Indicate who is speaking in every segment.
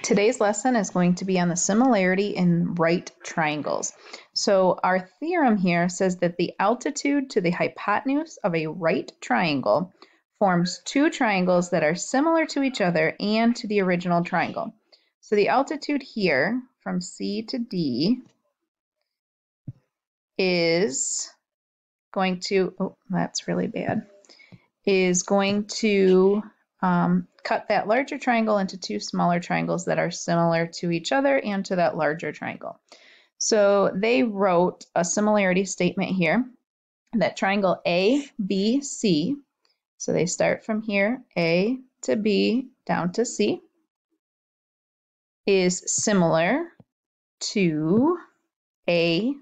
Speaker 1: Today's lesson is going to be on the similarity in right triangles. So our theorem here says that the altitude to the hypotenuse of a right triangle forms two triangles that are similar to each other and to the original triangle. So the altitude here from C to D is going to, oh, that's really bad, is going to cut that larger triangle into two smaller triangles that are similar to each other and to that larger triangle. So they wrote a similarity statement here that triangle ABC, so they start from here, A to B down to C, is similar to ACD,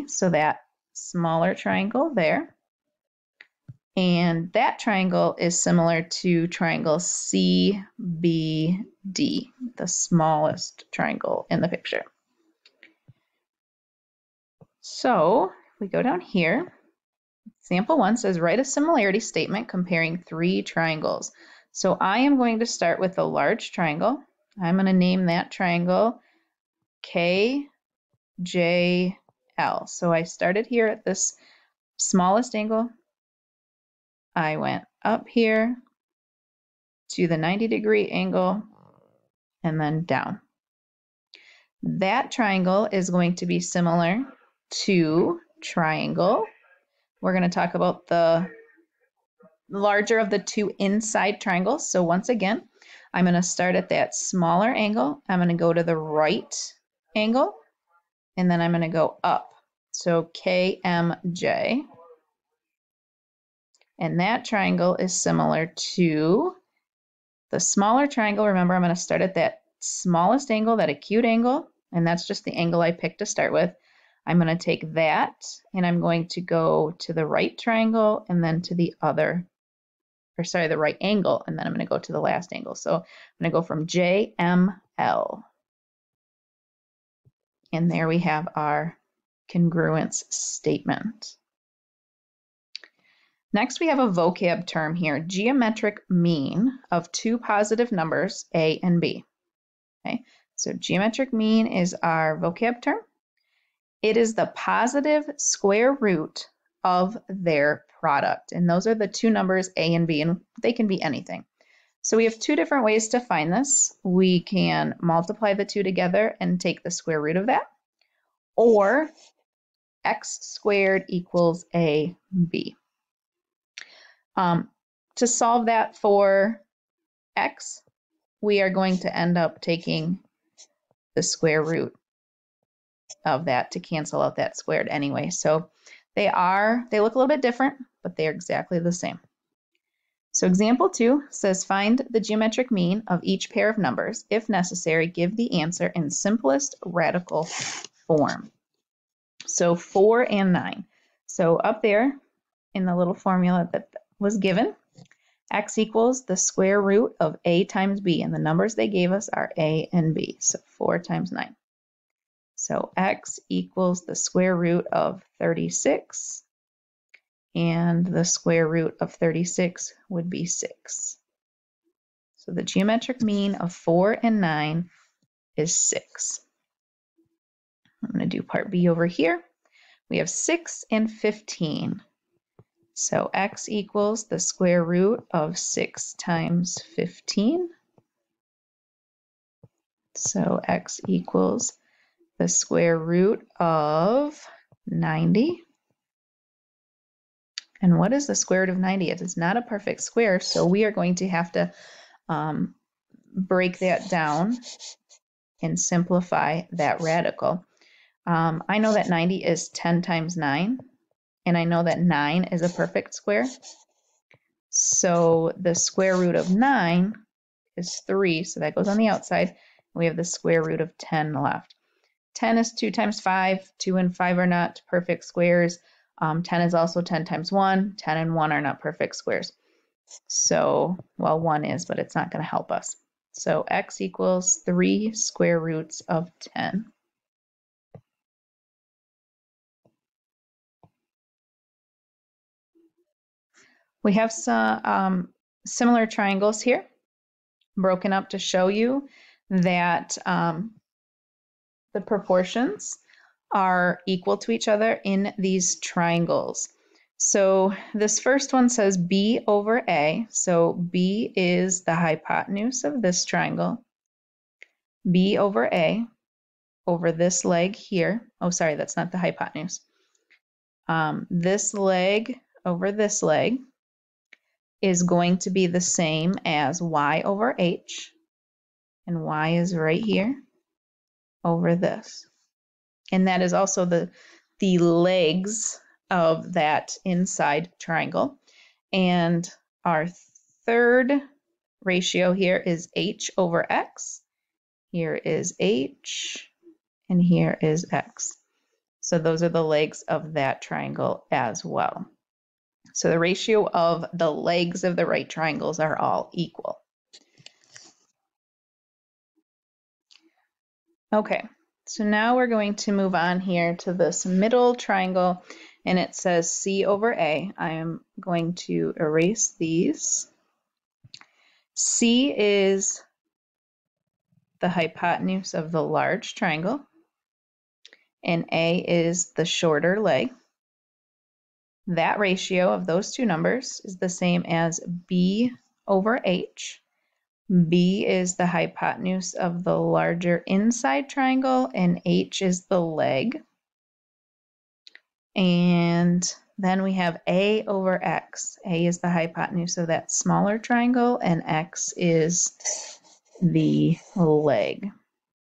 Speaker 1: so that smaller triangle there. And that triangle is similar to triangle CBD, the smallest triangle in the picture. So we go down here. Example 1 says write a similarity statement comparing three triangles. So I am going to start with a large triangle. I'm going to name that triangle KJL. So I started here at this smallest angle. I went up here to the 90-degree angle and then down. That triangle is going to be similar to triangle. We're going to talk about the larger of the two inside triangles. So once again, I'm going to start at that smaller angle. I'm going to go to the right angle, and then I'm going to go up. So KMJ. And that triangle is similar to the smaller triangle. Remember, I'm going to start at that smallest angle, that acute angle, and that's just the angle I picked to start with. I'm going to take that, and I'm going to go to the right triangle, and then to the other, or sorry, the right angle, and then I'm going to go to the last angle. So I'm going to go from JML. And there we have our congruence statement. Next, we have a vocab term here, geometric mean of two positive numbers, A and B. Okay, so geometric mean is our vocab term. It is the positive square root of their product. And those are the two numbers, A and B, and they can be anything. So we have two different ways to find this. We can multiply the two together and take the square root of that, or x squared equals AB. To solve that for x, we are going to end up taking the square root of that to cancel out that squared anyway. So they look a little bit different, but they're exactly the same. So example 2 says find the geometric mean of each pair of numbers. If necessary, give the answer in simplest radical form. So 4 and 9. So up there in the little formula that was given, x equals the square root of a times b, and the numbers they gave us are a and b, so 4 times 9. So x equals the square root of 36, and the square root of 36 would be 6. So the geometric mean of 4 and 9 is 6. I'm going to do part B over here. We have 6 and 15. So x equals the square root of 6 times 15. So x equals the square root of 90. And what is the square root of 90? It is not a perfect square, so we are going to have to break that down and simplify that radical. I know that 90 is 10 times 9. And I know that 9 is a perfect square. So the square root of 9 is 3, so that goes on the outside. We have the square root of 10 left. 10 is 2 times 5. 2 and 5 are not perfect squares. 10 is also 10 times 1. 10 and 1 are not perfect squares. So, well, 1 is, but it's not going to help us. So x equals 3 square roots of 10. We have some similar triangles here. broken up to show you that the proportions are equal to each other in these triangles. So this first one says B over A. So B is the hypotenuse of this triangle. B over A over this leg here. Oh, sorry, that's not the hypotenuse. This leg over this leg is going to be the same as Y over H. And Y is right here over this. And that is also the legs of that inside triangle. And our third ratio here is H over X. Here is H, and here is X. So those are the legs of that triangle as well. So the ratio of the legs of the right triangles are all equal. Okay, so now we're going to move on here to this middle triangle, and it says C over A. I am going to erase these. C is the hypotenuse of the large triangle, and A is the shorter leg. That ratio of those two numbers is the same as B over H. B is the hypotenuse of the larger inside triangle, and H is the leg. And then we have A over X. A is the hypotenuse of that smaller triangle, and X is the leg.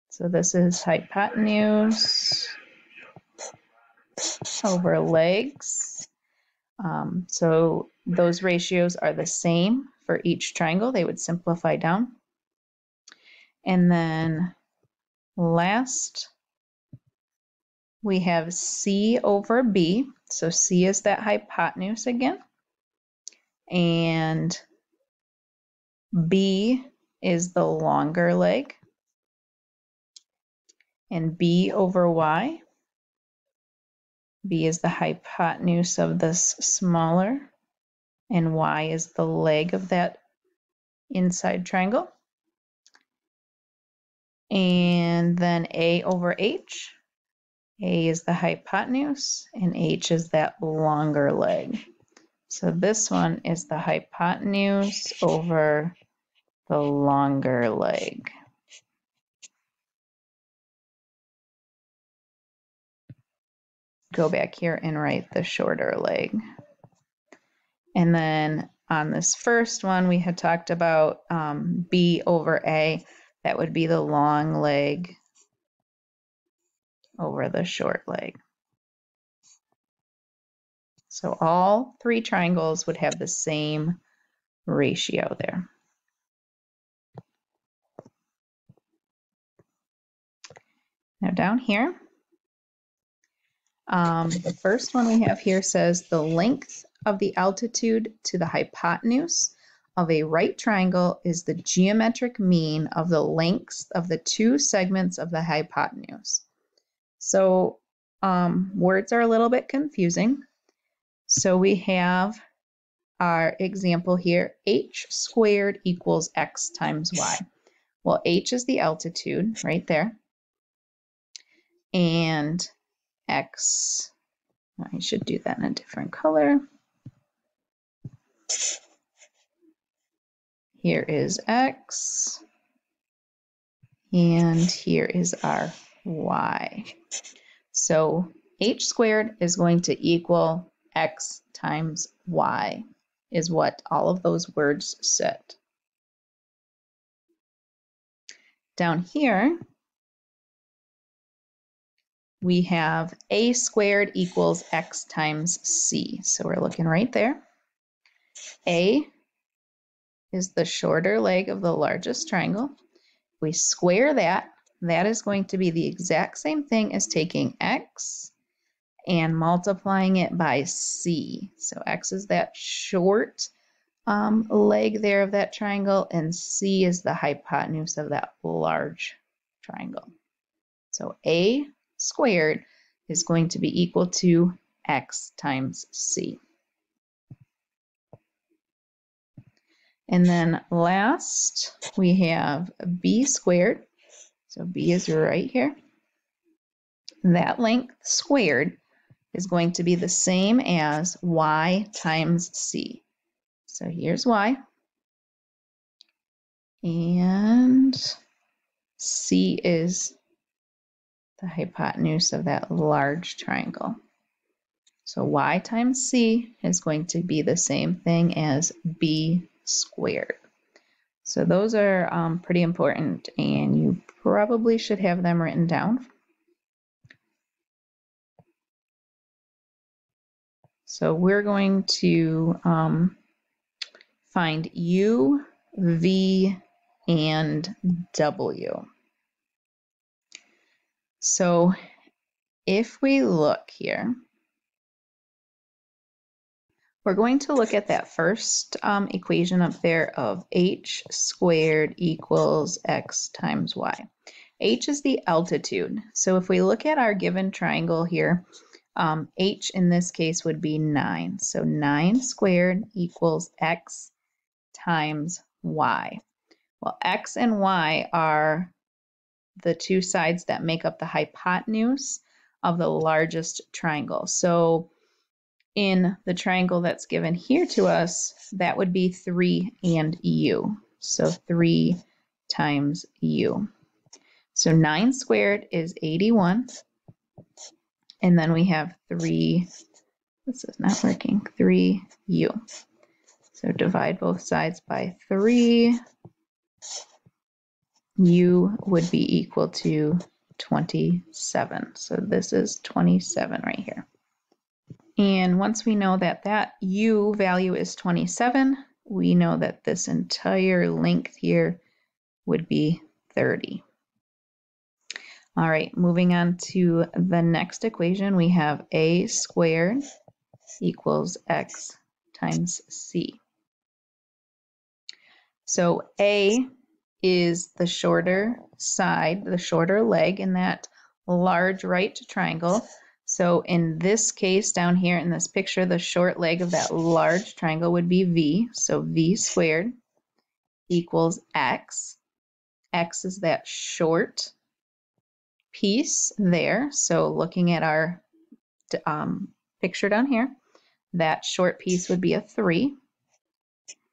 Speaker 1: So this is hypotenuse over legs. So those ratios are the same for each triangle. They would simplify down. And then last, we have C over B. So C is that hypotenuse again. And B is the longer leg. And B over Y. B is the hypotenuse of this smaller. And Y is the leg of that inside triangle. And then A over H. A is the hypotenuse, and H is that longer leg. So this one is the hypotenuse over the longer leg. Go back here and write the shorter leg. And then on this first one, we had talked about B over A. That would be the long leg over the short leg. So all three triangles would have the same ratio there. Now down here, the first one we have here says the length of the altitude to the hypotenuse of a right triangle is the geometric mean of the lengths of the two segments of the hypotenuse. So words are a little bit confusing. So we have our example here, h squared equals x times y. Well, h is the altitude right there. And x, I should do that in a different color. Here is x, and here is our y. So h squared is going to equal x times y, is what all of those words said. Down here, we have a squared equals x times c. So we're looking right there. A is the shorter leg of the largest triangle. We square that. That is going to be the exact same thing as taking x and multiplying it by c. So x is that short leg there of that triangle, and c is the hypotenuse of that large triangle. So a squared is going to be equal to x times c. And then last, we have b squared. So b is right here. That length squared is going to be the same as y times c. So here's y. And c is the hypotenuse of that large triangle. So y times c is going to be the same thing as b squared. So those are pretty important, and you probably should have them written down. So we're going to find u, v, and w. So if we look here, we're going to look at that first equation up there of h squared equals x times y. H is the altitude. So if we look at our given triangle here, h in this case would be 9. So 9 squared equals x times y. Well, x and y are the two sides that make up the hypotenuse of the largest triangle. So in the triangle that's given here to us, that would be 3 and u. So 3 times u. So 9 squared is 81. And then we have 3, this is not working, 3u. So divide both sides by 3. U would be equal to 27. So this is 27 right here. And once we know that that u value is 27, we know that this entire length here would be 30. All right, moving on to the next equation, we have a squared equals x times c. So a is the shorter side, the shorter leg in that large right triangle. So in this case down here in this picture, the short leg of that large triangle would be v. So v squared equals x. X is that short piece there. So looking at our picture down here, that short piece would be a 3.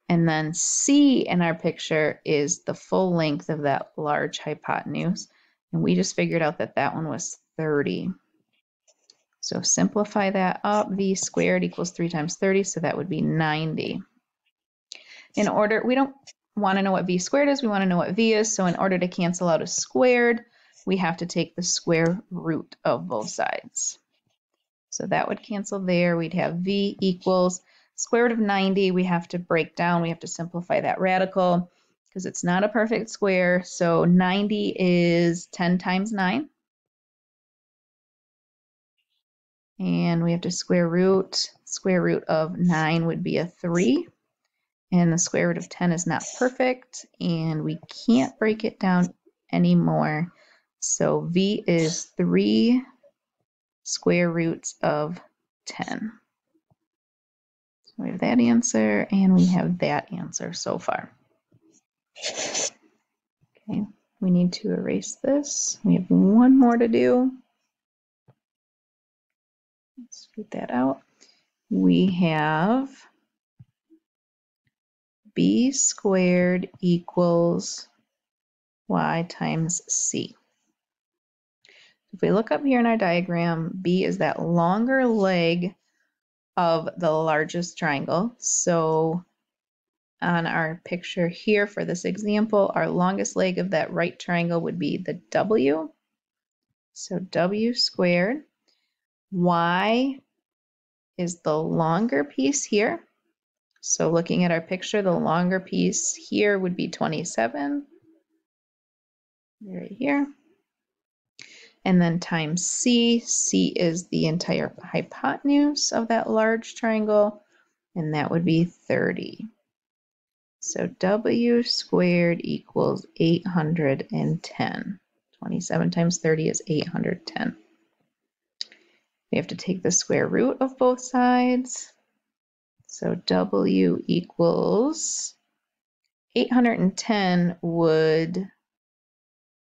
Speaker 1: And then C in our picture is the full length of that large hypotenuse. And we just figured out that that one was 30. So simplify that up. V squared equals 3 times 30, so that would be 90. In order, we don't want to know what V squared is, we want to know what V is. So in order to cancel out a squared, we have to take the square root of both sides. So that would cancel there. We'd have V equals square root of 90. We have to break down, we have to simplify that radical because it's not a perfect square. So 90 is 10 times 9. And we have to square root. Square root of 9 would be a 3. And the square root of 10 is not perfect. And we can't break it down anymore. So V is 3 square roots of 10. So we have that answer, and we have that answer so far. Okay, we need to erase this. We have one more to do. Let's get that out. We have b squared equals y times c. If we look up here in our diagram, b is that longer leg of the largest triangle. So on our picture here for this example, our longest leg of that right triangle would be the w. So w squared. Y is the longer piece here. So looking at our picture, the longer piece here would be 27. Right here. And then times c. C is the entire hypotenuse of that large triangle, and that would be 30. So w squared equals 810. 27 times 30 is 810. We have to take the square root of both sides. So w equals 810 would